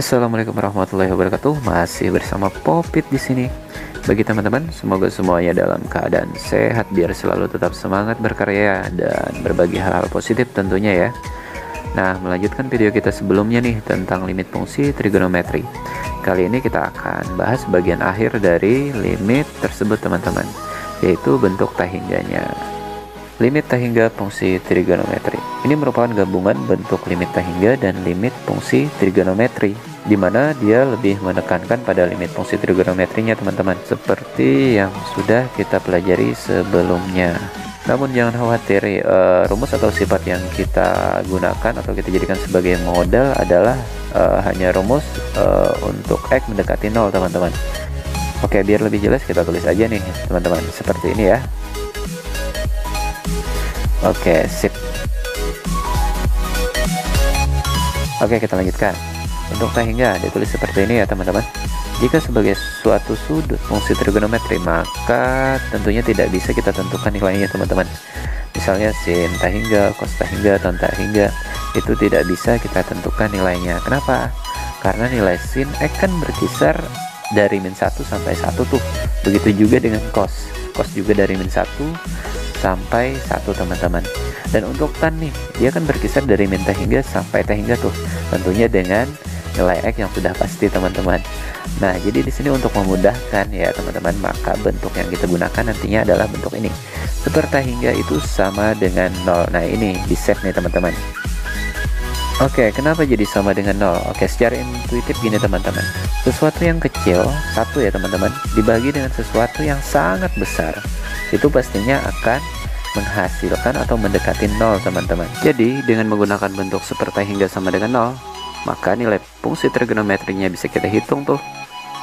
Assalamualaikum warahmatullahi wabarakatuh. Masih bersama Popit di sini. Bagi teman-teman, semoga semuanya dalam keadaan sehat biar selalu tetap semangat berkarya dan berbagi hal-hal positif tentunya ya. Nah, melanjutkan video kita sebelumnya nih tentang limit fungsi trigonometri. Kali ini kita akan bahas bagian akhir dari limit tersebut teman-teman, yaitu bentuk tahingganya. Limit tahingga fungsi trigonometri. Ini merupakan gabungan bentuk limit tahingga dan limit fungsi trigonometri, di mana dia lebih menekankan pada limit fungsi trigonometrinya teman-teman, seperti yang sudah kita pelajari sebelumnya. Namun jangan khawatir, rumus atau sifat yang kita gunakan atau kita jadikan sebagai modal adalah hanya rumus untuk X mendekati 0 teman-teman. Oke, biar lebih jelas kita tulis aja nih teman-teman, seperti ini ya. Oke, sip. Oke, kita lanjutkan. Untuk tahingga ditulis seperti ini ya teman-teman. Jika sebagai suatu sudut fungsi trigonometri, maka tentunya tidak bisa kita tentukan nilainya teman-teman. Misalnya sin tahingga, cos tahingga, tan tahingga, itu tidak bisa kita tentukan nilainya. Kenapa? Karena nilai sin X kan berkisar dari min 1 sampai 1 tuh. Begitu juga dengan cos. Cos juga dari min 1 sampai 1 teman-teman. Dan untuk tan nih, dia kan berkisar dari min tahingga sampai tahingga tuh. Tentunya dengan nilai X yang sudah pasti teman-teman. Nah, jadi di sini untuk memudahkan ya teman-teman, maka bentuk yang kita gunakan nantinya adalah bentuk ini. Sepertahingga itu sama dengan 0. Nah, ini di set nih teman-teman. Oke, kenapa jadi sama dengan 0? Oke, secara intuitif gini teman-teman. Sesuatu yang kecil, 1 ya teman-teman, dibagi dengan sesuatu yang sangat besar, itu pastinya akan menghasilkan atau mendekati 0 teman-teman. Jadi dengan menggunakan bentuk sepertahingga sama dengan 0, maka nilai fungsi trigonometrinya bisa kita hitung tuh.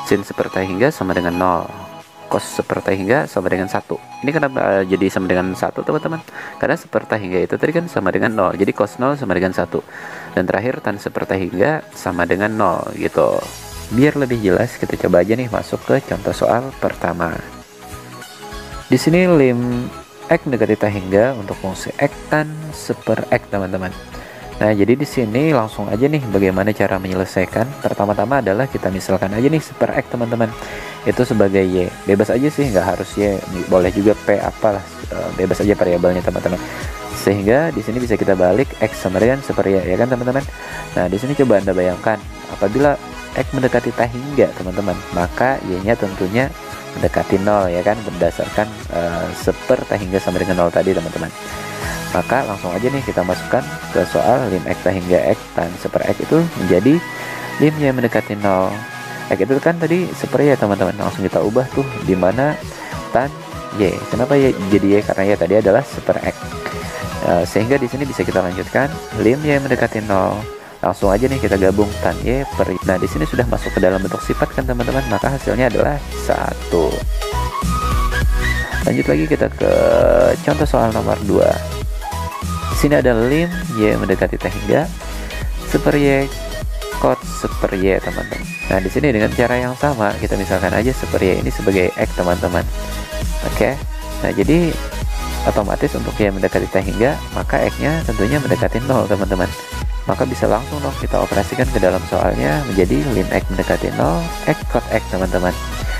Sin sepertahingga sama dengan 0, cos sepertahingga sama dengan 1. Ini kenapa jadi sama dengan 1 teman-teman? Karena sepertahingga itu tadi kan sama dengan 0, jadi cos 0 sama dengan 1. Dan terakhir tan sepertahingga sama dengan 0 gitu. Biar lebih jelas, kita coba aja nih masuk ke contoh soal pertama. Di sini lim X mendekati tahingga untuk fungsi X tan seper X teman-teman. Nah, jadi di sini langsung aja nih bagaimana cara menyelesaikan. Pertama-tama adalah kita misalkan aja nih seper X teman-teman. Itu sebagai Y. Bebas aja sih, nggak harus Y, boleh juga P apalah, bebas aja variabelnya teman-teman. Sehingga di sini bisa kita balik X sama dengan seper Y ya kan teman-teman. Nah, di sini coba Anda bayangkan apabila X mendekati tahingga teman-teman, maka Y-nya tentunya mendekati 0 ya kan, berdasarkan seper tahingga sama dengan 0 tadi teman-teman. Maka langsung aja nih kita masukkan ke soal lim X tahingga X tan seper X itu menjadi lim Y mendekati 0. X itu kan tadi seper Y teman-teman, langsung kita ubah tuh dimana tan Y. Kenapa Y jadi Y? Karena Y tadi adalah seper X. Sehingga di sini bisa kita lanjutkan lim Y mendekati 0. Langsung aja nih kita gabung tan Y per Y. Nah, di sini sudah masuk ke dalam bentuk sifat kan teman-teman, maka hasilnya adalah 1. Lanjut lagi kita ke contoh soal nomor 2. Di sini ada lim Y mendekati tahingga seper Y cos seper Y teman-teman. Nah, di sini dengan cara yang sama kita misalkan aja seper Y ini sebagai X teman-teman. Oke. Nah, jadi otomatis untuk Y mendekati tahingga, maka X-nya tentunya mendekati 0 teman-teman. Maka bisa langsung dong kita operasikan ke dalam soalnya menjadi lim X mendekati 0 X cos X teman-teman,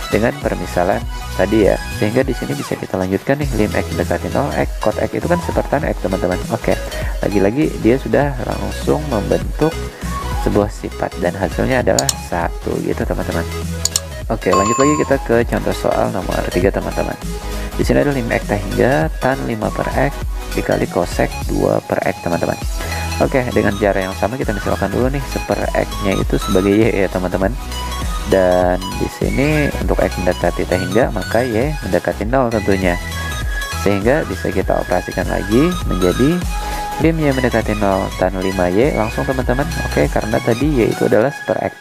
dengan permisalan tadi ya. Sehingga di sini bisa kita lanjutkan nih lim X mendekati 0 X cos X itu kan sepertan X teman-teman. Oke, lagi-lagi dia sudah langsung membentuk sebuah sifat dan hasilnya adalah 1 gitu teman-teman. Oke, lanjut lagi kita ke contoh soal nomor 3 teman-teman. Di sini ada lim X tahingga tan 5 per X dikali cosec 2 per X teman-teman. Oke, dengan cara yang sama kita misalkan dulu nih seper X-nya itu sebagai Y ya teman-teman. Dan di sini untuk X mendekati tahingga, maka Y mendekati 0 tentunya. Sehingga bisa kita operasikan lagi menjadi lim Y mendekati 0 tan 5Y langsung teman-teman. Oke, karena tadi Y itu adalah seper X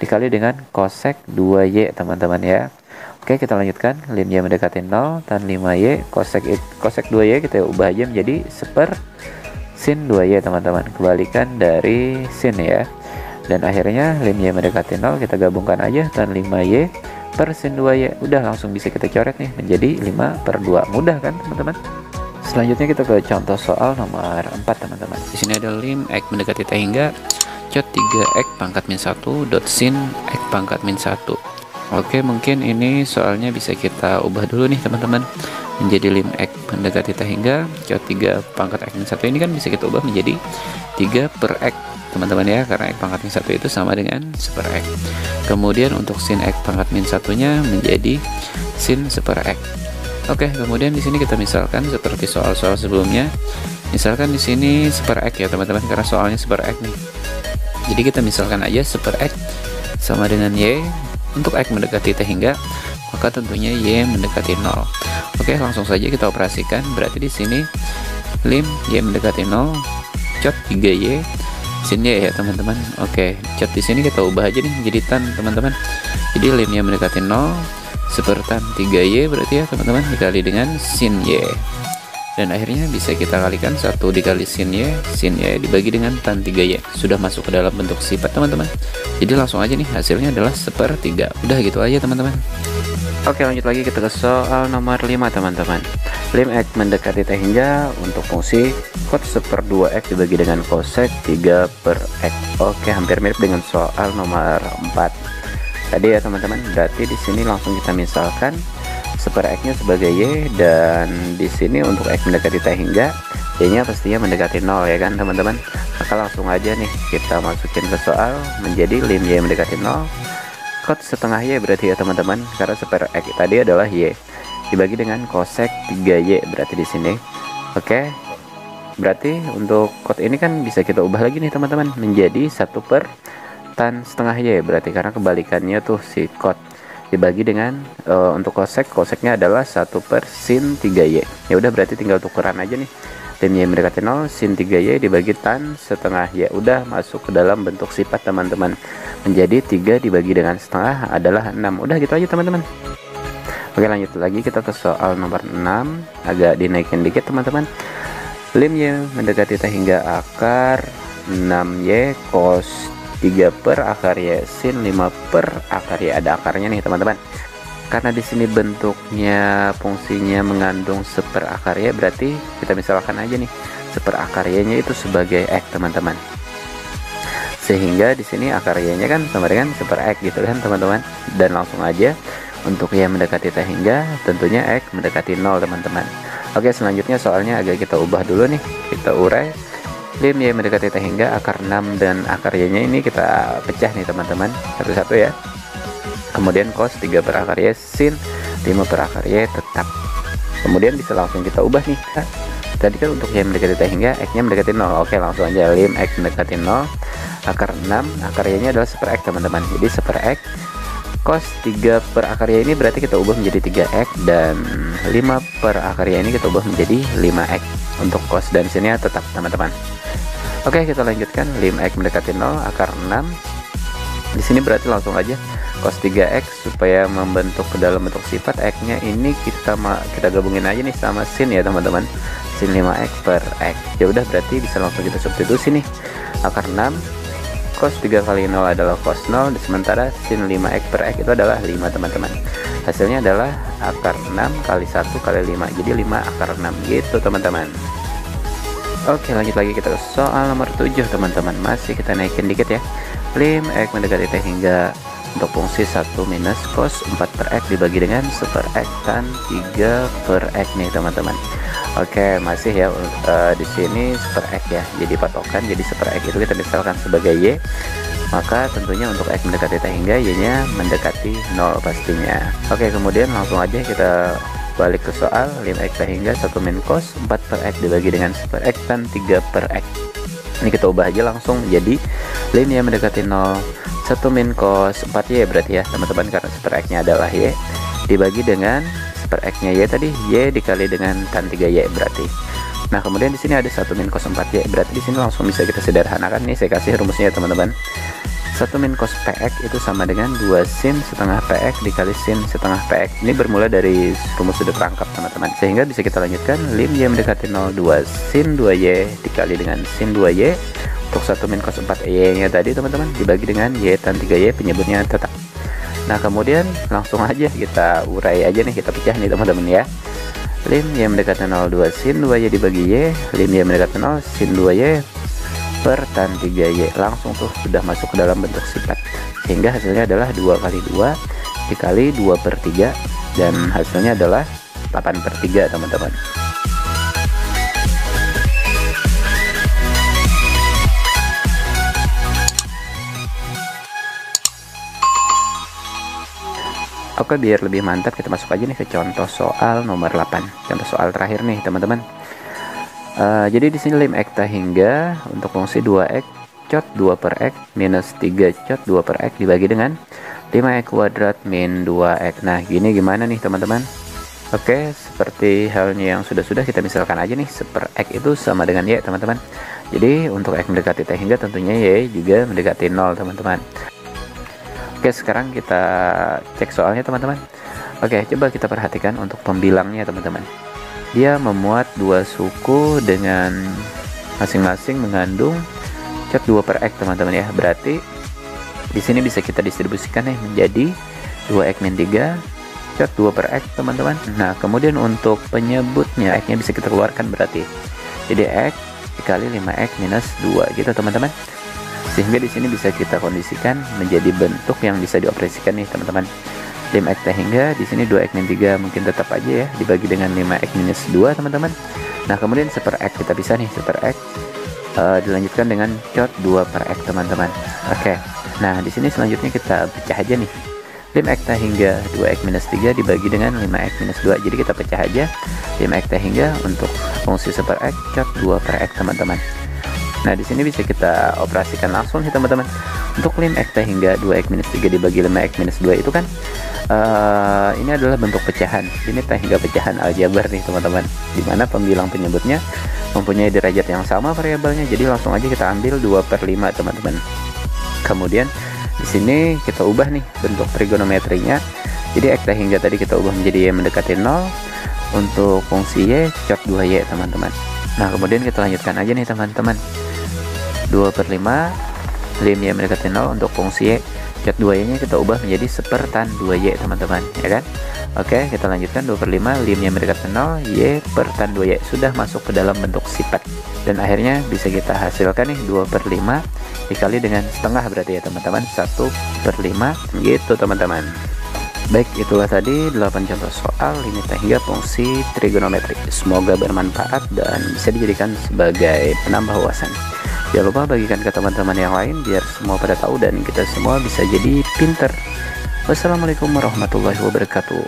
dikali dengan cosec 2Y teman-teman ya. Oke, kita lanjutkan lim Y mendekati 0 tan 5Y cosec 2Y kita ubah aja menjadi seper sin 2Y teman-teman, kebalikan dari sin ya. Dan akhirnya lim Y mendekati 0 kita gabungkan aja tan 5Y per sin 2Y. Udah langsung bisa kita coret nih menjadi 5 per 2. Mudah kan teman-teman? Selanjutnya kita ke contoh soal nomor 4 teman-teman. Di sini ada lim X mendekati tahingga cut 3x pangkat min 1 dot sin x pangkat min 1. Oke, mungkin ini soalnya bisa kita ubah dulu nih teman-teman, menjadi lim x mendekati t hingga cut 3 pangkat x min 1 ini kan bisa kita ubah menjadi 3 per x teman-teman ya, karena x pangkat min 1 itu sama dengan 1 per x. Kemudian untuk sin x pangkat min 1-nya menjadi sin 1 per x. Oke, kemudian di sini kita misalkan seperti soal-soal sebelumnya. Misalkan di sini 1 per x ya teman-teman, karena soalnya 1 per x nih. Jadi kita misalkan aja 1 per x sama dengan y. Untuk x mendekati t hingga, maka tentunya y mendekati 0. Oke, langsung saja kita operasikan. Berarti di sini lim y mendekati 0 cut 3y sin y ya teman-teman. Oke, cut di sini kita ubah aja nih menjadi tan teman-teman. Jadi lim y mendekati 0 sepertan 3y berarti ya teman-teman, dikali dengan sin y. Dan akhirnya bisa kita kalikan 1 dikali sin y dibagi dengan tan 3y. Sudah masuk ke dalam bentuk sifat teman-teman. Jadi langsung aja nih, hasilnya adalah 1/3. Udah gitu aja teman-teman. Oke, lanjut lagi kita ke soal nomor 5 teman-teman. Lim x mendekati t hingga untuk fungsi cos 1/2x dibagi dengan cosec 3 per x. Oke, hampir mirip dengan soal nomor 4 tadi ya teman-teman. Berarti di sini langsung kita misalkan 1 per x-nya sebagai y, dan di sini untuk x mendekati t hingga y-nya pastinya mendekati 0 ya kan teman-teman. Maka langsung aja nih kita masukin ke soal menjadi lim y mendekati 0 cos setengah y berarti ya teman-teman, karena 1 per x tadi adalah y dibagi dengan cosec 3y berarti di sini. Oke, berarti untuk cos ini kan bisa kita ubah lagi nih teman-teman menjadi 1 per tan setengah y berarti, karena kebalikannya tuh si cos dibagi dengan untuk koseknya adalah 1 per sin 3y. Ya udah, berarti tinggal tukeran aja nih, lim y mendekati 0 sin 3y dibagi tan setengah y. Udah masuk ke dalam bentuk sifat teman-teman, menjadi 3 dibagi dengan setengah adalah 6. Udah gitu aja teman-teman. Oke, lanjut lagi kita ke soal nomor 6. Agak dinaikin dikit teman-teman. Lim y mendekati t hingga akar 6y cos 3 per akar y sin 5 per akar y. Ada akarnya nih teman-teman. Karena di sini bentuknya fungsinya mengandung 1 per akar y, berarti kita misalkan aja nih 1 per akar y-nya itu sebagai x teman-teman. Sehingga di sini akar y-nya kan sama dengan 1 per x gitu kan teman-teman. Dan langsung aja untuk y mendekati t hingga tentunya x mendekati 0 teman-teman. Oke, selanjutnya soalnya agak kita ubah dulu nih. Kita urai. Lim y mendekati t hingga akar 6 dan akar y-nya ini kita pecah nih teman-teman, satu-satu ya. Kemudian cos 3 per akar y sin 5 per akar y tetap. Kemudian bisa langsung kita ubah nih. Tadi kan untuk y mendekati t hingga x-nya mendekati 0. Oke, langsung aja lim x mendekati 0 akar 6, akar y-nya adalah 1 per x teman-teman. Jadi 1 per x cos 3 per akar y ini berarti kita ubah menjadi 3x, dan 5 per akar y ini kita ubah menjadi 5x. Untuk cos dan sinnya tetap teman-teman. Oke, kita lanjutkan. Lim x mendekati 0 akar 6. Di sini berarti langsung aja cos 3x supaya membentuk ke dalam bentuk sifat. X-nya ini kita gabungin aja nih sama sin ya teman-teman. Sin 5x per x. Ya udah, berarti bisa langsung kita substitusi nih. Akar 6 cos 3 kali 0 adalah cos 0, sementara sin 5x per x itu adalah 5 teman-teman. Hasilnya adalah akar 6 kali 1 kali 5, jadi 5 akar 6 gitu teman-teman. Oke, lanjut lagi kita ke soal nomor 7 teman-teman. Masih kita naikin dikit ya. Lim x mendekati t hingga untuk fungsi 1 minus cos 4 per x dibagi dengan 1 per x tan 3 per x nih teman-teman. Oke, masih ya di sini 1 per x ya. Jadi patokan, jadi 1 per x itu kita misalkan sebagai y. Maka tentunya untuk x mendekati t hingga y-nya mendekati 0 pastinya. Oke, kemudian langsung aja kita balik ke soal. Lim x t hingga 1 min cos 4 per x dibagi dengan 1 per x tan 3 per x. Ini kita ubah aja langsung jadi lim y mendekati 0 1 min cos 4y berarti ya teman-teman, karena 1 per x nya adalah y dibagi dengan 1 per x nya y tadi, y dikali dengan tan 3y berarti. Nah, kemudian di sini ada 1 min cos 4y, berarti di sini langsung bisa kita sederhanakan nih. Saya kasih rumusnya ya teman-teman. 1 min cos px itu sama dengan 2 sin setengah px dikali sin setengah px. Ini bermula dari rumus sudut rangkap teman-teman, sehingga bisa kita lanjutkan. Lim y mendekati 0 2 sin 2y dikali dengan sin 2y. Untuk 1 min cos 4y nya tadi teman-teman dibagi dengan y tan 3y, penyebutnya tetap. Nah, kemudian langsung aja kita urai aja nih, kita pecah nih teman-teman ya. Lim y mendekati 0 2 sin 2y dibagi y. Lim y mendekati 0 sin 2y per tan 3Y, langsung tuh sudah masuk ke dalam bentuk sifat, sehingga hasilnya adalah 2 kali 2 dikali 2/3, dan hasilnya adalah 8/3 teman-teman. Oke, biar lebih mantap kita masuk aja nih ke contoh soal nomor 8, contoh soal terakhir nih teman-teman. Jadi di sini lim x hingga untuk fungsi 2x cot 2 per x minus 3 cot 2 per x dibagi dengan 5x kuadrat min 2x. Nah gini gimana nih teman-teman? Oke, seperti halnya yang sudah-sudah, kita misalkan aja nih seper x itu sama dengan y teman-teman. Jadi untuk x mendekati t hingga tentunya y juga mendekati 0 teman-teman. Oke, sekarang kita cek soalnya teman-teman. Oke, coba kita perhatikan untuk pembilangnya teman-teman. Dia memuat dua suku dengan masing-masing mengandung cot 2 per x teman-teman ya. Berarti di sini bisa kita distribusikan nih menjadi 2x min 3 cot 2 per x teman-teman. Nah, kemudian untuk penyebutnya x-nya bisa kita keluarkan, berarti jadi x dikali 5x minus 2 gitu teman-teman. Sehingga di sini bisa kita kondisikan menjadi bentuk yang bisa dioperasikan nih teman-teman. Lim x hingga di sini 2x min 3 mungkin tetap aja ya dibagi dengan 5x minus 2 teman-teman. Nah, kemudian seper x kita bisa nih seper x dilanjutkan dengan cot 2 per x teman-teman. Oke. Nah, di sini selanjutnya kita pecah aja nih. Lim x hingga 2x minus 3 dibagi dengan 5x minus 2. Jadi kita pecah aja lim x hingga untuk fungsi seper x cot 2 per x teman-teman. Nah, di sini bisa kita operasikan langsung nih teman-teman. Untuk lim x hingga 2x minus 3 dibagi 5x minus 2 itu kan ini adalah bentuk pecahan. Ini t hingga pecahan aljabar nih teman-teman, dimana pembilang penyebutnya mempunyai derajat yang sama variabelnya. Jadi langsung aja kita ambil 2/5 teman-teman. Kemudian di sini kita ubah nih bentuk trigonometrinya. Jadi x hingga tadi kita ubah menjadi y mendekati 0 untuk fungsi y cot 2y teman-teman. Nah, kemudian kita lanjutkan aja nih teman-teman. 2/5 lim y mendekati 0 untuk fungsi y cot 2y nya kita ubah menjadi seper tan 2y teman-teman ya kan. Oke, kita lanjutkan 2/5 lim y mendekati 0 y per tan 2y sudah masuk ke dalam bentuk sifat, dan akhirnya bisa kita hasilkan nih 2/5 dikali dengan setengah, berarti ya teman-teman 1/5 gitu teman-teman. Baik, itulah tadi 8 contoh soal limit hingga fungsi trigonometri. Semoga bermanfaat dan bisa dijadikan sebagai penambah wawasan. Jangan lupa bagikan ke teman-teman yang lain biar semua pada tahu dan kita semua bisa jadi pinter. Wassalamualaikum warahmatullahi wabarakatuh.